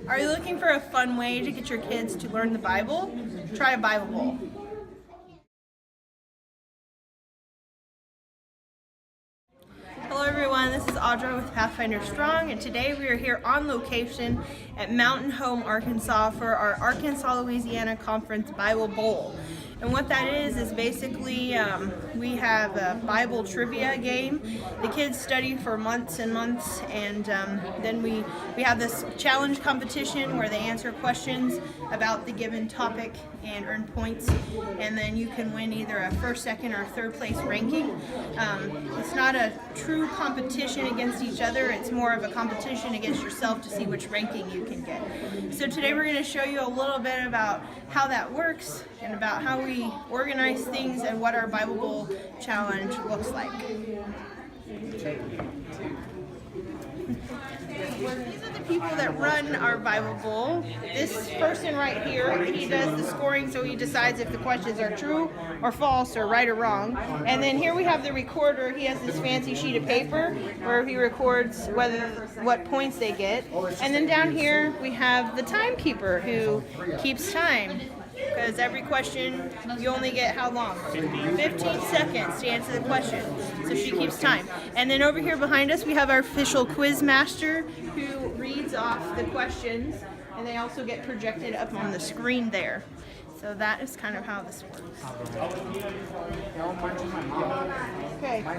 Are you looking for a fun way to get your kids to learn the Bible? Try a Bible Bowl. Hello everyone, this is Audra with Pathfinder Strong, and today we are here on location at Mountain Home, Arkansas for our Arkansas-Louisiana Conference Bible Bowl. And what that is basically we have a Bible trivia game. The kids study for months and months, and then we have this challenge competition where they answer questions about the given topic and earn points, and then you can win either a first, second, or third place ranking. It's not a true competition against each other, it's more of a competition against yourself to see which ranking you can get. So today we're going to show you a little bit about how that works and about how we organize things and what our Bible Bowl challenge looks like. These are the people that run our Bible Bowl. This person right here, he does the scoring, so he decides if the questions are true or false or right or wrong. And then here we have the recorder. He has this fancy sheet of paper where he records what points they get. And then down here we have the timekeeper who keeps time. Because every question, you only get how long? 15 seconds to answer the question. So she keeps time. And then over here behind us, we have our official quiz master who reads off the questions, and they also get projected up on the screen there. So that is kind of how this works. Okay. I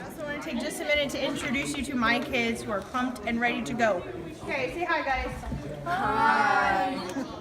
also want to take just a minute to introduce you to my kids who are pumped and ready to go. Okay, say hi guys. Hi.